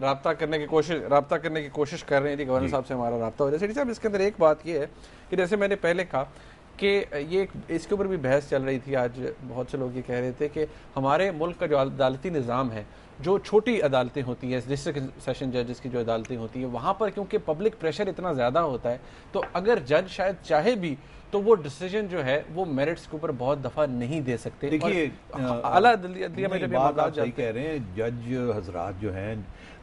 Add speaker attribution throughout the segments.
Speaker 1: رابطہ کرنے کی کوشش کر رہے ہیں جی گورنر صاحب سے ہمارا رابطہ ہو رہا ہے. سیٹھی صاحب اس کے اندر ایک بات یہ ہے کہ جیسے میں نے پہلے کہا کہ یہ اس کے اوپر بھی بحث چل رہی تھی. آج بہت سے لوگ یہ کہہ رہے تھے کہ ہمارے ملک کا جو عدالتی نظام ہے, جو چھوٹی عدالتیں ہوتی ہیں, ڈسٹرکٹ سیشن ججز کی جو عدالتیں ہوتی ہیں, وہاں پر کیونکہ پبلک پریشر اتنا زیادہ ہوتا ہے تو اگر جج شاید چاہے بھی تو وہ ڈیسیجن جو ہے وہ میرٹس کے اوپر بہت دفعہ نہیں دے سکتے.
Speaker 2: دیکھیے
Speaker 1: اعلیٰ عدلیہ میں جب یہ
Speaker 2: بات
Speaker 1: معاملات
Speaker 2: آپ صحیح
Speaker 1: جاتے
Speaker 2: کہہ رہے ہیں. جج حضرات جو ہیں,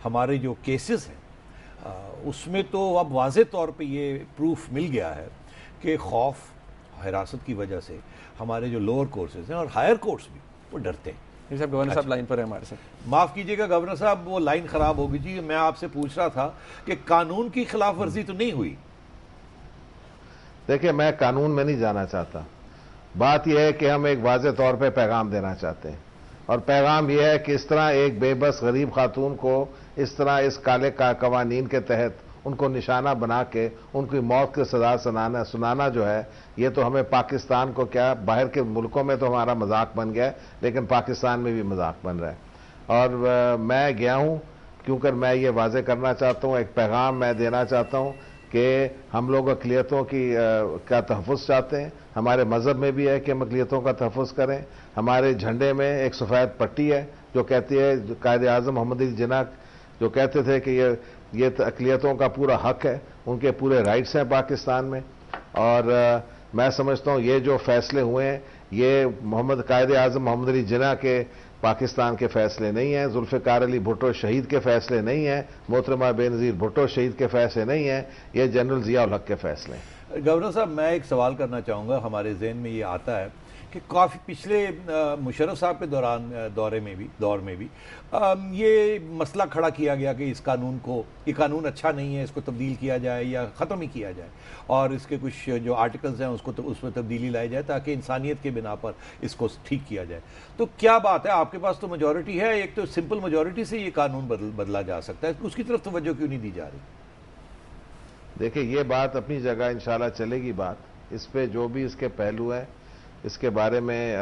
Speaker 2: ہمارے جو کیسز ہیں اس میں تو اب واضح طور پہ یہ پروف مل گیا ہے کہ خوف حراست کی وجہ سے ہمارے جو لوور کورسز ہیں اور ہائر کورٹس بھی وہ ڈرتے ہیں.
Speaker 1: صاحب گورنر صاحب لائن پر ہیں ہمارے ساتھ.
Speaker 2: معاف کیجئے گا گورنر صاحب, وہ لائن خراب ہوگی جی. میں آپ سے پوچھ رہا تھا کہ قانون کی خلاف ورزی تو نہیں ہوئی؟
Speaker 3: دیکھیں میں قانون میں نہیں جانا چاہتا. بات یہ ہے کہ ہم ایک واضح طور پہ پیغام دینا چاہتے ہیں, اور پیغام یہ ہے کہ اس طرح ایک بے بس غریب خاتون کو اس طرح اس کالے قوانین کے تحت ان کو نشانہ بنا کے ان کی موت کی سزا سنانا جو ہے, یہ تو ہمیں پاکستان کو کیا, باہر کے ملکوں میں تو ہمارا مذاق بن گیا ہے, لیکن پاکستان میں بھی مذاق بن رہا ہے. اور میں گیا ہوں کیونکہ میں یہ واضح کرنا چاہتا ہوں, ایک پیغام میں دینا چاہتا ہوں کہ ہم لوگ اقلیتوں کا تحفظ چاہتے ہیں. ہمارے مذہب میں بھی ہے کہ ہم اقلیتوں کا تحفظ کریں. ہمارے جھنڈے میں ایک سفید پٹی ہے جو کہتی ہے, قائد اعظم محمد علی جناح جو کہتے تھے کہ یہ اقلیتوں کا پورا حق ہے, ان کے پورے رائٹس ہیں پاکستان میں. اور میں سمجھتا ہوں یہ جو فیصلے ہوئے ہیں یہ قائد اعظم محمد علی جناح کے پاکستان کے فیصلے نہیں ہیں, ذوالفقار علی بھٹو شہید کے فیصلے نہیں ہیں, محترمہ بے نظیر بھٹو شہید کے فیصلے نہیں ہیں, یہ جنرل ضیاء الحق کے فیصلے ہیں.
Speaker 2: گورنر صاحب میں ایک سوال کرنا چاہوں گا. ہمارے ذہن میں یہ آتا ہے کہ کافی پچھلے مشرف صاحب کے دور میں بھی یہ مسئلہ کھڑا کیا گیا کہ یہ قانون اچھا نہیں ہے, اس کو تبدیل کیا جائے یا ختم ہی کیا جائے, اور اس کے کچھ جو آرٹیکلز ہیں اس میں تبدیلی لائی جائے تاکہ انسانیت کے بنا پر اس کو ٹھیک کیا جائے. تو کیا بات ہے, آپ کے پاس تو میجورٹی ہے, ایک تو سمپل میجورٹی سے یہ قانون بدلا جا سکتا ہے, اس کی طرف توجہ کیوں نہیں دی جا رہی؟
Speaker 3: دیکھیں یہ بات اپنی جگہ انشاءاللہ چلے گی بات. اس پہ جو بھی اس کے پہلو ہیں اس کے بارے میں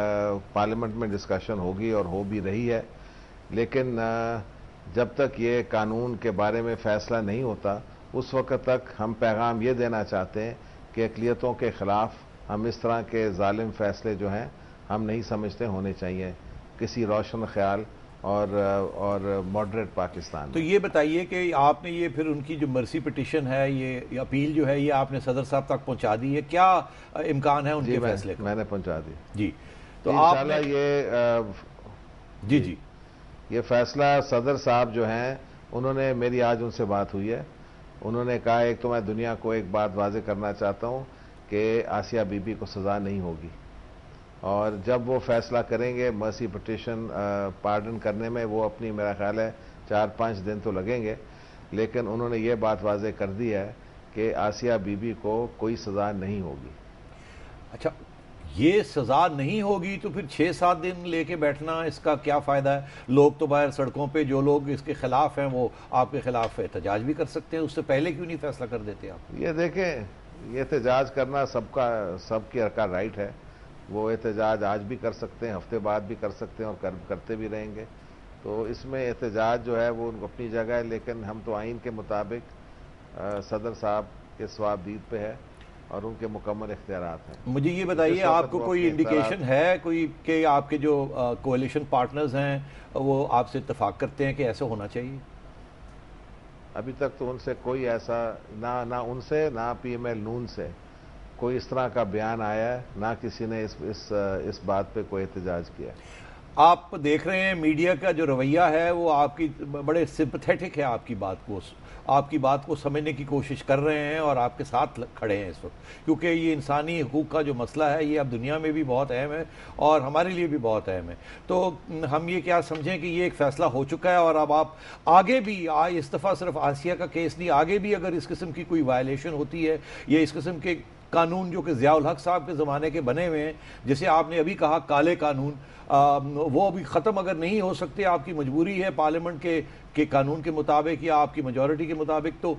Speaker 3: پارلیمنٹ میں ڈسکشن ہوگی اور ہو بھی رہی ہے, لیکن جب تک یہ قانون کے بارے میں فیصلہ نہیں ہوتا اس وقت تک ہم پیغام یہ دینا چاہتے ہیں کہ اقلیتوں کے خلاف ہم اس طرح کے ظالم فیصلے جو ہیں ہم نہیں سمجھتے ہونے چاہیے کسی روشن خیال اور ماڈریٹ پاکستان میں.
Speaker 2: تو یہ بتائیے کہ آپ نے یہ پھر ان کی جو مرسی پٹیشن ہے, یہ اپیل جو ہے, یہ آپ نے صدر صاحب تک پہنچا دی ہے, کیا امکان ہے ان کے فیصلے کا؟
Speaker 3: میں نے پہنچا دی
Speaker 2: جی.
Speaker 3: تو انشاءاللہ یہ فیصلہ صدر صاحب جو ہیں انہوں نے, میری آج ان سے بات ہوئی ہے, انہوں نے کہا ایک تو میں دنیا کو ایک بات واضح کرنا چاہتا ہوں کہ آسیہ بی بی کو سزا نہیں ہوگی, اور جب وہ فیصلہ کریں گے مرسی پٹیشن پارڈن کرنے میں, وہ اپنی میرا خیال ہے 4-5 دن تو لگیں گے, لیکن انہوں نے یہ بات واضح کر دی ہے کہ آسیہ بی بی کو کوئی سزا نہیں ہوگی.
Speaker 2: اچھا, یہ سزا نہیں ہوگی تو پھر 6-7 دن لے کے بیٹھنا اس کا کیا فائدہ ہے؟ لوگ تو باہر سڑکوں پہ جو لوگ اس کے خلاف ہیں وہ آپ کے خلاف احتجاج بھی کر سکتے ہیں, اس سے پہلے کیوں نہیں فیصلہ کر دیتے آپ؟
Speaker 3: یہ دیکھیں, یہ احتجاج کرنا سب کی کا رائٹ ہے, وہ احتجاج آج بھی کر سکتے ہیں, ہفتے بعد بھی کر سکتے ہیں اور کرتے بھی رہیں گے. تو اس میں احتجاج جو ہے وہ اپنی جگہ ہے, لیکن ہم تو آئین کے مطابق صدر صاحب کے صوابدید پہ ہے اور ان کے مکمل اختیارات ہیں.
Speaker 2: مجھے یہ بتائیے, آپ کو کوئی انڈیکیشن ہے کوئی کہ آپ کے جو کولیشن پارٹنرز ہیں وہ آپ سے اتفاق کرتے ہیں کہ ایسا ہونا چاہیے؟
Speaker 3: ابھی تک تو ان سے کوئی ایسا نہ ان سے نہ پی ایم ایل نون سے کوئی اس طرح کا بیان آیا ہے, نہ کسی نے اس بات پہ کوئی احتجاج کیا.
Speaker 2: آپ دیکھ رہے ہیں میڈیا کا جو رویہ ہے وہ آپ کی بڑے سمپتھیٹک ہے, آپ کی بات کو سمجھنے کی کوشش کر رہے ہیں اور آپ کے ساتھ کھڑے ہیں اس وقت, کیونکہ یہ انسانی حقوق کا جو مسئلہ ہے یہ اب دنیا میں بھی بہت اہم ہے اور ہمارے لیے بھی بہت اہم ہے. تو ہم یہ کیا سمجھیں کہ یہ ایک فیصلہ ہو چکا ہے, اور اب آپ آگے بھی اس دفعہ صرف آسیہ کا کیس نہیں, آگے بھی اگر اس قسم کی کوئی وائلیشن ہوتی ہے یا اس قسم کے قانون جو کہ ضیاء الحق صاحب کے زمانے کے بنے ہوئے ہیں, جسے آپ نے ابھی کہا کالے قانون, وہ ابھی ختم اگر نہیں ہو سکتے, آپ کی مجبوری ہے پارلیمنٹ کے قانون کے مطابق یا آپ کی میجورٹی کے مطابق, تو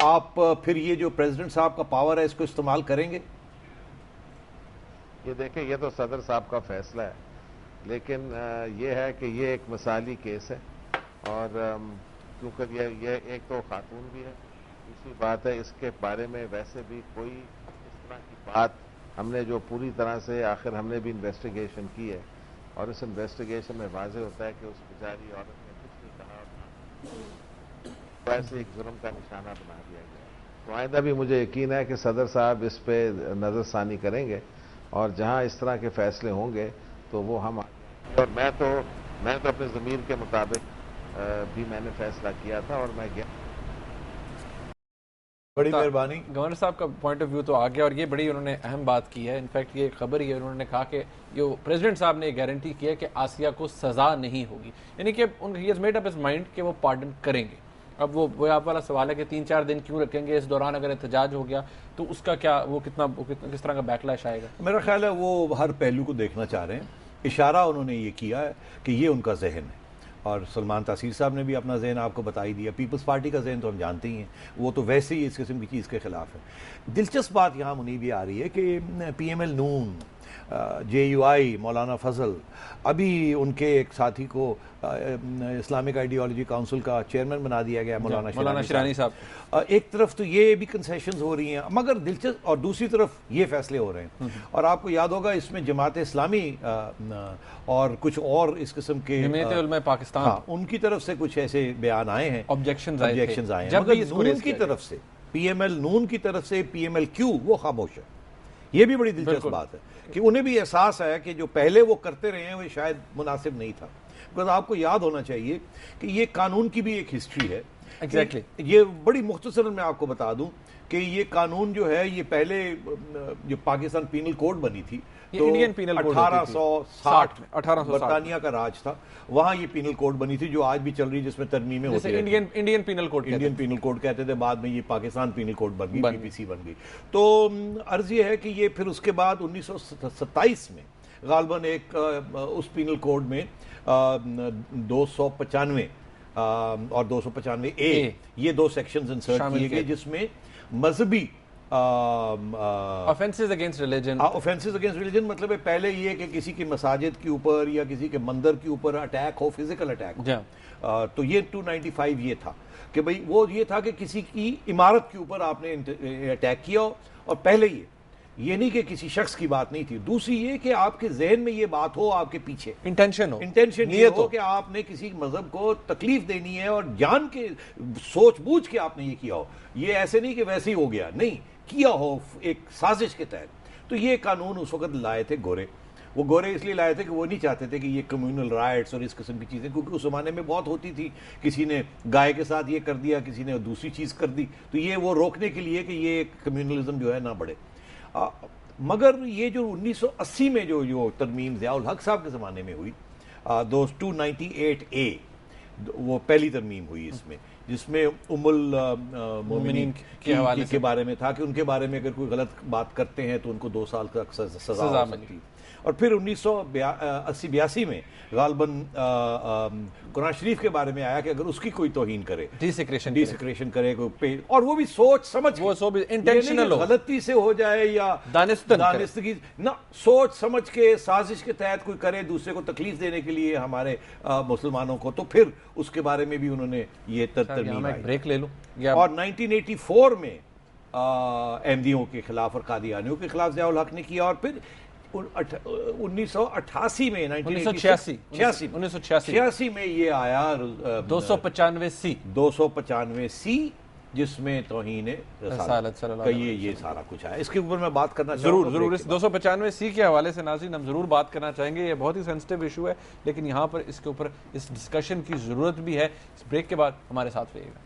Speaker 2: آپ پھر یہ جو پریزیڈنٹ صاحب کا پاور ہے اس کو استعمال کریں گے؟
Speaker 3: یہ دیکھیں, یہ تو صدر صاحب کا فیصلہ ہے, لیکن یہ ہے کہ یہ ایک مثالی کیس ہے اور کیونکہ یہ ایک تو خاتون بھی ہے، دوسری بات ہے اس کے بارے میں ویسے بھی کوئی اس طرح کی بات ہم نے جو پوری طرح سے آخر ہم نے بھی انویسٹیگیشن کی ہے، اور اس انویسٹیگیشن میں واضح ہوتا ہے کہ اس بیچاری عورت نے کچھ نہیں کہا، ویسے ایک جرم کا نشانہ بنا دیا گیا۔ تو آئندہ بھی مجھے یقین ہے کہ صدر صاحب اس پہ نظر ثانی کریں گے، اور جہاں اس طرح کے فیصلے ہوں گے تو وہ ہم، اور میں تو اپنے ضمیر کے مطابق بھی میں نے فیصلہ کیا تھا، اور میں گیا۔
Speaker 2: بڑی مہربانی۔
Speaker 1: گورنر صاحب کا پوائنٹ آف ویو تو آ گیا، اور یہ بڑی انہوں نے اہم بات کی ہے، انفیکٹ یہ خبر ہی ہے، انہوں نے کہا کہ جو پریزیڈنٹ صاحب نے گارنٹی کی ہے کہ آسیہ کو سزا نہیں ہوگی، یعنی کہ he has made up his mind کہ وہ پارڈن کریں گے۔ اب وہ آپ والا سوال ہے کہ 3-4 دن کیوں رکھیں گے، اس دوران اگر احتجاج ہو گیا تو اس کا کیا، وہ کس طرح کا بیک لیش آئے گا؟
Speaker 2: میرا خیال ہے وہ ہر پہلو کو دیکھنا چاہ رہے ہیں، اشارہ انہوں نے یہ کیا ہے کہ یہ ان کا ذہن ہے، اور سلمان تاثیر صاحب نے بھی اپنا ذہن آپ کو بتا ہی دیا۔ پیپلز پارٹی کا ذہن تو ہم جانتے ہی ہیں، وہ تو ویسے ہی اس قسم کی چیز کے خلاف ہے۔ دلچسپ بات یہاں منیب یہ آ رہی ہے کہ پی ایم ایل نون، J U I, Maulana Fazl, ابھی ان کے ایک ساتھی کو اسلامک آئیڈیالوجی کاؤنسل کا چیئرمین بنا دیا گیا، مولانا شیرانی صاحب۔ ایک طرف تو یہ بھی کنسیشنز ہو رہی ہیں، مگر دلچسپ، اور دوسری طرف یہ فیصلے ہو رہے ہیں، اور آپ کو یاد ہوگا اس میں جماعت اسلامی اور کچھ اور اس قسم کے
Speaker 1: جمعیت علماء پاکستان،
Speaker 2: ان کی طرف سے کچھ ایسے بیان آئے ہیں،
Speaker 1: آبجیکشنز آئے ہیں،
Speaker 2: مگر نون کی طرف سے، پی ایم ایل نون کی طرف سے پی ایم ایل کیو وہ خاموش ہے۔ یہ بھی بڑی دلچسپ بات ہے کہ انہیں بھی احساس ہے کہ جو پہلے وہ کرتے رہے ہیں وہ شاید مناسب نہیں تھا، because آپ کو یاد ہونا چاہیے کہ یہ قانون کی بھی ایک ہسٹری ہے۔
Speaker 1: ایگزیکٹلی،
Speaker 2: یہ بڑی مختصر میں آپ کو بتا دوں کہ یہ قانون جو ہے یہ پہلے جو پاکستان پینل کوڈ بنی تھی، تو
Speaker 1: انڈین پینل کوڈ
Speaker 2: 1860 برطانیہ کا راج تھا، وہاں یہ پینل کوڈ بنی تھی جو آج بھی چل رہی ہے، جس میں ترمیمیں ہوتی ہیں۔
Speaker 1: انڈین پینل
Speaker 2: کوڈ کہتے تھے، بعد میں یہ پاکستان پینل کوڈ بن گئی، پی پی سی بن گئی۔ تو عرض یہ ہے کہ یہ پھر اس کے بعد 1927 میں غالباً ایک اس پینل کوڈ میں 295 اور 295 اے، یہ دو سیکشنز انسرٹ کیے گئے، جس میں مذہبی
Speaker 1: offenses against religion
Speaker 2: مطلب ہے پہلے یہ کہ کسی کی مساجد کے اوپر یا کسی کے مندر کے اوپر اٹیک ہو، فزیکل اٹیک ہو، تو یہ 295 یہ تھا کہ بھئی وہ یہ تھا کہ کسی کی عمارت کے اوپر آپ نے اٹیک کیا ہو، اور پہلے یہ نہیں کہ کسی شخص کی بات نہیں تھی، دوسری یہ کہ آپ کے ذہن میں یہ بات ہو، آپ کے پیچھے انٹینشن یہ ہو کہ آپ نے کسی مذہب کو تکلیف دینی ہے، اور جان کے سوچ بوجھ کے آپ نے یہ کیا ہو، یہ ایسے نہیں کہ ویسے ہی ہو گیا، نہیں، کیا ہو ایک سازش کے تحت۔ تو یہ قانون اس وقت لائے تھے گورے، وہ گورے اس لیے لائے تھے کہ وہ نہیں چاہتے تھے کہ یہ کمیونل رائٹس اور اس قسم کی چیزیں، کیونکہ اس زمانے میں بہت ہوتی تھی، کسی نے گائے کے ساتھ یہ کر دیا، کسی نے دوسری چیز کر دی، تو یہ وہ روکنے کے لیے کہ یہ کمیونلزم جو ہے نہ بڑھے۔ مگر یہ جو 1980 میں جو ترمیم ضیاء الحق صاحب کے زمانے میں ہوئی، 298A، وہ پہلی ترمیم ہوئی اس میں، جس میں ام المومنین کے بارے میں تھا کہ ان کے بارے میں اگر کوئی غلط بات کرتے ہیں تو ان کو 2 سال تک سزا ہو سکتی۔ اور پھر 1980-82 میں غالباً قرآن شریف کے بارے میں آیا کہ اگر اس کی کوئی توہین کرے، ڈیسیکریشن کرے، اور وہ بھی سوچ سمجھ انٹینشنل، غلطی سے ہو جائے یا دانستگی نہ، سوچ سمجھ کے سازش کے تحت کوئی کرے دوسرے کو تکلیف دینے کے لیے ہمارے مسلمانوں کو، تو پھر اس کے بارے میں بھی انہوں نے یہ ترمیم آئی۔ اور 1984 میں احمدیوں کے خلاف اور قادیانیوں کے خلاف ضیاء الحق نے کیا، اور پھر 1988 میں 1986 میں یہ آیا 295C، جس میں توہین رسالت کا یہ سارا کچھ آیا۔ اس کے اوپر میں بات کرنا چاہوں گا،
Speaker 1: ضرور اس 295C کے حوالے سے ناظرین ہم ضرور بات کرنا چاہیں گے، یہ بہت ہی سینسٹیو ایشو ہے، لیکن یہاں پر اس کے اوپر اس ڈسکشن کی ضرورت بھی ہے۔ اس بریک کے بعد ہمارے ساتھ رہیے گا۔